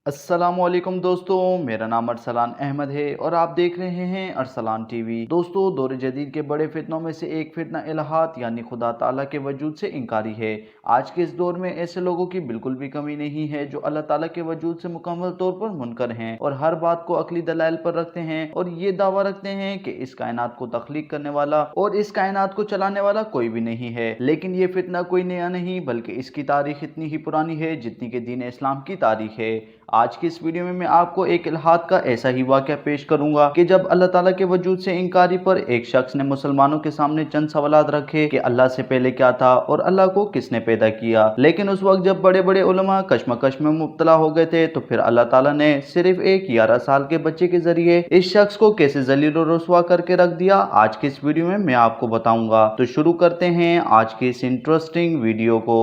अस्सलाम वालेकुम दोस्तों, मेरा नाम अरसलान अहमद है और आप देख रहे हैं अरसलान टीवी। दोस्तों, दौर जदीद के बड़े फितनों में से एक फितना इलाहात यानी खुदा ताला के वजूद से इनकारी है। आज के इस दौर में ऐसे लोगों की बिल्कुल भी कमी नहीं है जो अल्लाह ताला के वजूद से मुकम्मल तौर पर मुनकर हैं और हर बात को अकली दलाइल पर रखते हैं और ये दावा रखते हैं कि इस कायनात को तख्लीक करने वाला और इस कायनात को चलाने वाला कोई भी नहीं है। लेकिन ये फितना कोई नया नहीं बल्कि इसकी तारीख इतनी ही पुरानी है जितनी कि दीन इस्लाम की तारीख है। आज की इस वीडियो में मैं आपको एक इल्हाद का ऐसा ही वाक़या पेश करूंगा कि जब अल्लाह ताला के वजूद से इनकारी पर एक शख्स ने मुसलमानों के सामने चंद सवालात रखे कि अल्लाह से पहले क्या था और अल्लाह को किसने पैदा किया। लेकिन उस वक्त जब बड़े बड़े उलमा कश्मकश में मुब्तला हो गए थे तो फिर अल्लाह ताला ने सिर्फ एक 11 साल के बच्चे के जरिए इस शख्स को कैसे जलील और रुस्वा करके रख दिया, आज की इस वीडियो में मैं आपको बताऊंगा। तो शुरू करते हैं आज की इस इंटरेस्टिंग वीडियो को।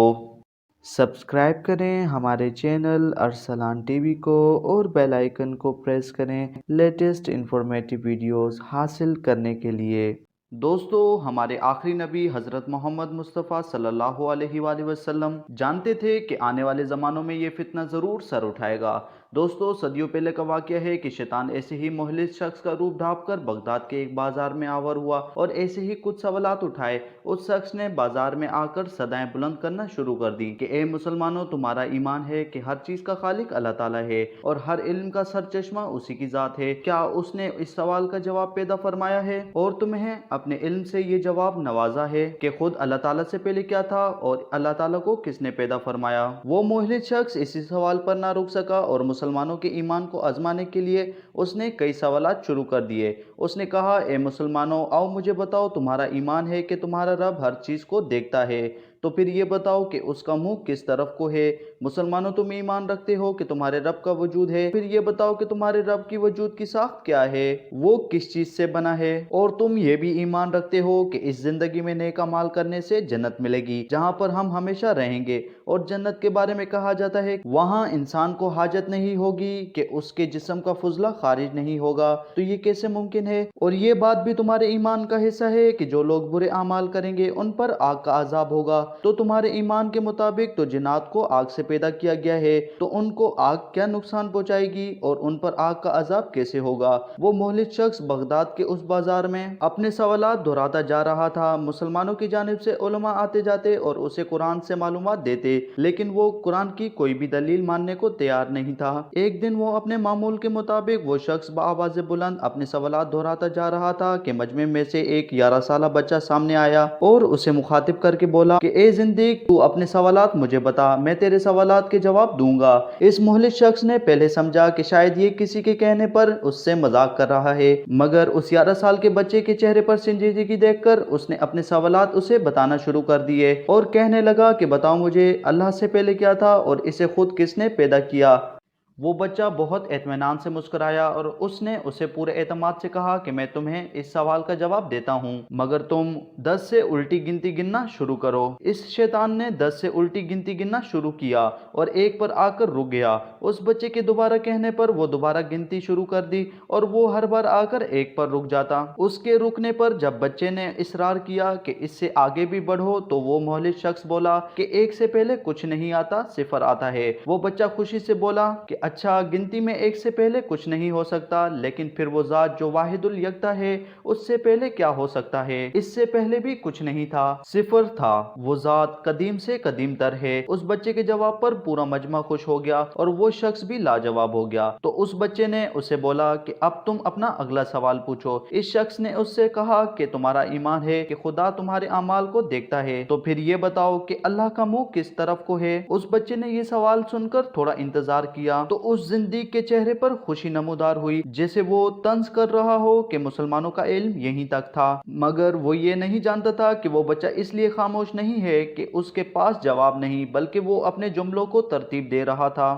सब्सक्राइब करें हमारे चैनल अरसलान टीवी को और बेल आइकन को प्रेस करें लेटेस्ट इंफॉर्मेटिव वीडियोस हासिल करने के लिए। दोस्तों, हमारे आखिरी नबी हज़रत मोहम्मद मुस्तफ़ा सल्लल्लाहु अलैहि वसल्लम जानते थे कि आने वाले ज़मानों में ये फितना ज़रूर सर उठाएगा। दोस्तों, सदियों पहले का वाक़या है कि शैतान ऐसे ही मोहलिस शख्स का रूप ढाँप कर बगदाद के एक बाजार में आवर हुआ और ऐसे ही कुछ सवालात उठाए। उस शख्स ने बाजार में आकर सदाएं बुलंद करना शुरू कर दी कि ए मुसलमानों, तुम्हारा ईमान है कि हर चीज़ का खालिक अल्लाह ताला है और हर इल्म का सरचश्मा उसी की ज़ात है। क्या उसने इस सवाल का जवाब पैदा फरमाया है और तुम्हें अपने इल्म से ये जवाब नवाजा है कि खुद अल्लाह ताला से पहले क्या था और अल्लाह ताला को किसने पैदा फरमाया। वो मोहलिस शख्स इसी सवाल पर ना रुक सका और मुसलमानों के ईमान को आजमाने के लिए उसने कई सवालात शुरू कर दिए। उसने कहा, ए मुसलमानों, आओ मुझे बताओ, तुम्हारा ईमान है कि तुम्हारा रब हर चीज़ को देखता है, तो फिर ये बताओ कि उसका मुंह किस तरफ को है। मुसलमानों, तुम ईमान रखते हो कि तुम्हारे रब का वजूद है, फिर ये बताओ कि तुम्हारे रब की वजूद की साख्त क्या है, वो किस चीज़ से बना है। और तुम ये भी ईमान रखते हो कि इस जिंदगी में नेक अमाल करने से जन्नत मिलेगी जहाँ पर हम हमेशा रहेंगे और जन्नत के बारे में कहा जाता है वहाँ इंसान को हाजत नहीं होगी कि उसके जिस्म का फुजला खारिज नहीं होगा। तो ये कैसे मुमकिन है? और ये बात भी तुम्हारे ईमान का हिस्सा है कि जो लोग बुरे अमाल करेंगे उन पर आग का अजाब होगा। तो तुम्हारे ईमान के मुताबिक तो जिन्नात को आग से पैदा किया गया है, तो उनको आग क्या नुकसान पहुंचाएगी और उन पर आग का अजाब कैसे होगा। वो मोहलिस शख्स बगदाद के उस बाजार में अपने सवालात दोहराता जा रहा था। मुसलमानों की जानिब से उलमा आते जाते और उसे कुरान से मालूमात देते, लेकिन वो कुरान की कोई भी दलील मानने को तैयार नहीं था। एक दिन वो अपने मामूल के मुताबिक वो शख्स बाआवाज़ बुलंद अपने सवालात दोहराता जा रहा था कि मजमे में से एक 11 साल बच्चा सामने आया और उसे मुखातिब करके बोला कि ए जिंदगी, तू अपने सवालात मुझे बता, मैं तेरे सवालात के जवाब दूंगा। इस मोहलिस शख्स ने पहले समझा कि शायद ये किसी के कहने पर उससे मजाक कर रहा है, मगर उस 11 साल के बच्चे के चेहरे पर संजीदगी देखकर उसने अपने सवालात उसे बताना शुरू कर दिए और कहने लगा कि बताओ मुझे, अल्लाह से पहले क्या था और इसे खुद किसने पैदा किया। वो बच्चा बहुत इत्मीनान से मुस्कुराया और उसने उसे पूरे एतमाद से कहा कि मैं तुम्हें इस सवाल का जवाब देता हूँ, मगर तुम 10 से उल्टी गिनती गिनना शुरू करो। इस शैतान ने 10 से उल्टी गिनती गिनना शुरू किया और एक पर आकर रुक गया। उस बच्चे के दोबारा कहने पर वो दोबारा गिनती शुरू कर दी और वो हर बार आकर एक पर रुक जाता। उसके रुकने पर जब बच्चे ने इसरार किया कि इससे आगे भी बढ़ो, तो वो मोहलिस शख्स बोला कि एक से पहले कुछ नहीं आता, सिफर आता है। वो बच्चा खुशी से बोला कि अच्छा, गिनती में एक से पहले कुछ नहीं हो सकता, लेकिन फिर वो ज़ात जो वाहिदुल यकता है उससे पहले क्या हो सकता है। इससे पहले भी कुछ नहीं था, सिफर था। वो ज़ात कदीम से कदीम तर है। उस बच्चे के जवाब पर पूरा मजमा खुश हो गया और वो शख्स भी लाजवाब हो गया। तो उस बच्चे ने उसे बोला कि अब तुम अपना अगला सवाल पूछो। इस शख्स ने उससे कहा कि तुम्हारा ईमान है कि खुदा तुम्हारे अमाल को देखता है, तो फिर ये बताओ कि अल्लाह का मुंह किस तरफ को है। उस बच्चे ने ये सवाल सुनकर थोड़ा इंतजार किया तो उस जिंदगी के चेहरे पर खुशी नमूदार हुई, जैसे वो तंज कर रहा हो कि मुसलमानों का इल्म यहीं तक था। मगर वो ये नहीं जानता था कि वो बच्चा इसलिए खामोश नहीं है कि उसके पास जवाब नहीं, बल्कि वो अपने जुमलों को तरतीब दे रहा था।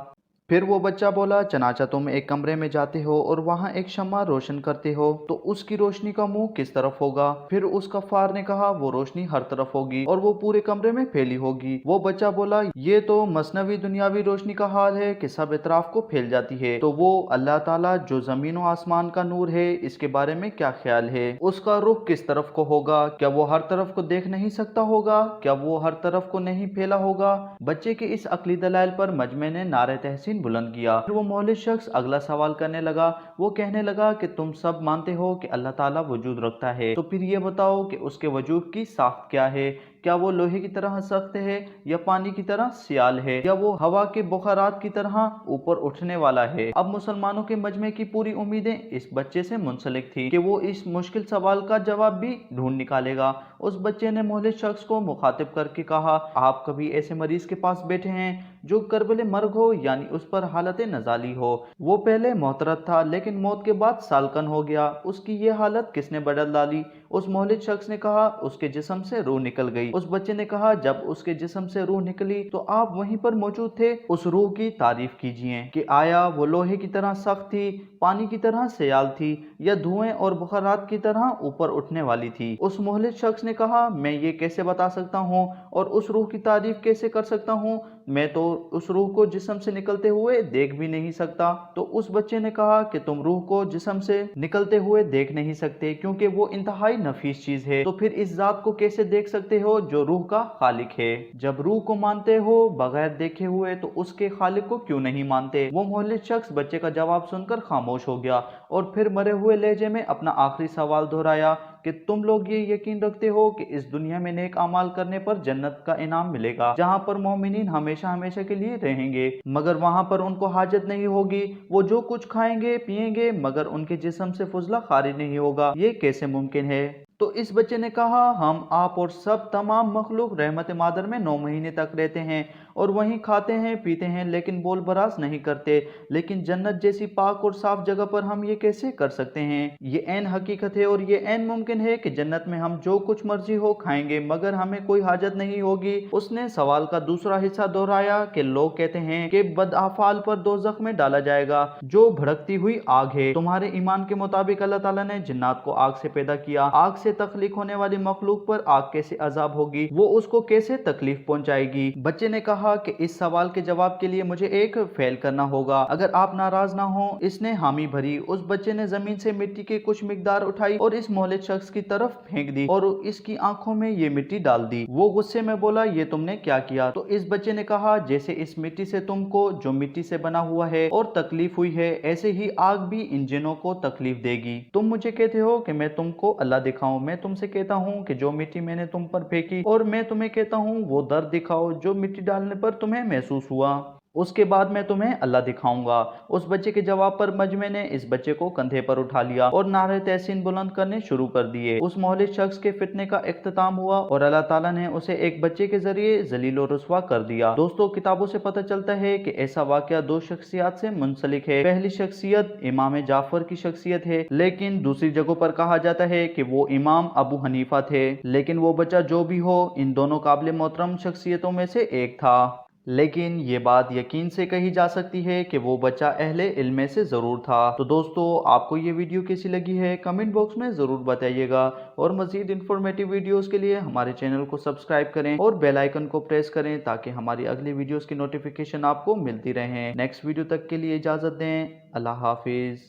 फिर वो बच्चा बोला, चनाचा तुम एक कमरे में जाते हो और वहाँ एक शम्मा रोशन करते हो, तो उसकी रोशनी का मुंह किस तरफ होगा। फिर उस कफ़ार ने कहा, वो रोशनी हर तरफ होगी और वो पूरे कमरे में फैली होगी। वो बच्चा बोला, ये तो मसनवी दुनियावी रोशनी का हाल है कि सब इतराफ को फैल जाती है, तो वो अल्लाह ताला जो जमीन और आसमान का नूर है, इसके बारे में क्या ख्याल है। उसका रुख किस तरफ को होगा, क्या वो हर तरफ को देख नहीं सकता होगा, क्या वो हर तरफ को नहीं फैला होगा। बच्चे के इस अकली दलाइल पर मजमे ने नारे तहसीन तहसीन बुलंद किया। फिर वो मोहल्ले शख्स अगला सवाल करने लगा। वो कहने लगा कि तुम सब मानते हो कि अल्लाह ताला वजूद रखता है, तो फिर ये बताओ कि उसके वजूद की साख्त क्या है? क्या वो लोहे की तरह सख्त है या पानी की तरह सियाल है या वो हवा के बुखारात की तरह ऊपर उठने वाला है? अब मुसलमानों के मजमे की पूरी उम्मीदें इस बच्चे से मुंसलिक थी कि वो इस मुश्किल सवाल का जवाब भी ढूंढ निकालेगा। उस बच्चे ने मोहल्ले शख्स को मुखातिब करके कहा, आप कभी ऐसे मरीज के पास बैठे हैं जो करबले मर्ग हो, यानी उस पर हालत नजाली हो? वो पहले मोहतरत था लेकिन मौत के बाद सालकन हो गया, उसकी ये हालत किसने बदल डाली? उस मोहल्ले शख्स ने कहा, उसके जिस्म से रूह निकल गई। उस बच्चे ने कहा, जब उसके जिस्म से रूह निकली तो आप वहीं पर मौजूद थे। उस रूह की तारीफ कीजिए कि आया वो लोहे की तरह सख्त थी, पानी की तरह सियाल थी या धुएं और बुखारात की तरह ऊपर उठने वाली थी? उस मोहल्ले शख्स ने कहा, मैं ये कैसे बता सकता हूँ और उस रूह की तारीफ कैसे कर सकता हूँ? मैं तो उस रूह को जिस्म से निकलते हुए देख भी नहीं सकता। तो उस बच्चे ने कहा कि तुम रूह को जिस्म से निकलते हुए देख नहीं सकते क्योंकि वो इंतहाई नफीस चीज है, तो फिर इस जात को कैसे देख सकते हो जो रूह का खालिक है? जब रूह को मानते हो बगैर देखे हुए तो उसके खालिक को क्यों नहीं मानते? वो मोहल्ले शख्स बच्चे का जवाब सुनकर खामोश हो गया और फिर मरे हुए लहजे में अपना आखिरी सवाल दोहराया कि तुम लोग ये यकीन रखते हो कि इस दुनिया में नेक अमाल करने पर जन्नत का इनाम मिलेगा, जहाँ पर मोमिनीन हमेशा हमेशा के लिए रहेंगे, मगर वहाँ पर उनको हाजत नहीं होगी, वो जो कुछ खाएंगे पिएंगे मगर उनके जिस्म से फुजला खारिज नहीं होगा, ये कैसे मुमकिन है? तो इस बच्चे ने कहा, हम आप और सब तमाम मखलूक रहमत मादर में 9 महीने तक रहते हैं और वहीं खाते हैं पीते हैं लेकिन बोल बरास नहीं करते, लेकिन जन्नत जैसी पाक और साफ जगह पर हम ये कैसे कर सकते हैं? ये ऐन हकीकत है और ये ऐन मुमकिन है कि जन्नत में हम जो कुछ मर्जी हो खाएंगे मगर हमें कोई हाजत नहीं होगी। उसने सवाल का दूसरा हिस्सा दोहराया कि लोग कहते हैं कि बदआफाल पर दोज़ख में डाला जाएगा जो भड़कती हुई आग है। तुम्हारे ईमान के मुताबिक अल्लाह ताला ने जिन्नात को आग से पैदा किया, आग से तख्लीक होने वाली मखलूक पर आग कैसे अजाब होगी, वो उसको कैसे तकलीफ पहुंचाएगी? बच्चे ने कहा कि इस सवाल के जवाब के लिए मुझे एक फेल करना होगा, अगर आप नाराज ना हो। इसने हामी भरी। उस बच्चे ने जमीन से मिट्टी की कुछ मिकदार उठाई और इस मोहल्ले शख्स की तरफ फेंक दी और इसकी आंखों में ये मिट्टी डाल दी। वो गुस्से में बोला, ये तुमने क्या किया? तो इस बच्चे ने कहा, जैसे इस मिट्टी से तुमको जो मिट्टी से बना हुआ है और तकलीफ हुई है, ऐसे ही आग भी इन जिनों को तकलीफ देगी। तुम मुझे कहते हो कि मैं तुमको अल्लाह दिखाऊं, मैं तुमसे कहता हूँ कि जो मिट्टी मैंने तुम पर फेंकी और मैं तुम्हें कहता हूँ वो दर्द दिखाओ जो मिट्टी डालने पर तुम्हें महसूस हुआ, उसके बाद मैं तुम्हें अल्लाह दिखाऊंगा। उस बच्चे के जवाब पर मजमे ने इस बच्चे को कंधे पर उठा लिया और नारे तहसीन बुलंद करने शुरू कर दिए। उस मोहल्ले शख्स के फितने का इख्तिताम हुआ और अल्लाह ताला ने उसे एक बच्चे के जरिए जलील और रुस्वा कर दिया। दोस्तों, किताबों से पता चलता है कि ऐसा वाकया 2 शख्सियत से मुंसलिक है। पहली शख्सियत इमाम जाफर की शख्सियत है, लेकिन दूसरी जगहों पर कहा जाता है कि वो इमाम अबू हनीफा थे। लेकिन वो बच्चा जो भी हो, इन दोनों काबिल मोहतरम शख्सियतों में से एक था। लेकिन ये बात यकीन से कही जा सकती है कि वो बच्चा अहले इल्म में से ज़रूर था। तो दोस्तों, आपको ये वीडियो कैसी लगी है कमेंट बॉक्स में ज़रूर बताइएगा और मज़ीद इन्फॉर्मेटिव वीडियोस के लिए हमारे चैनल को सब्सक्राइब करें और बेल आइकन को प्रेस करें ताकि हमारी अगली वीडियोस की नोटिफिकेशन आपको मिलती रहे। नेक्स्ट वीडियो तक के लिए इजाज़त दें। अल्लाह हाफिज़।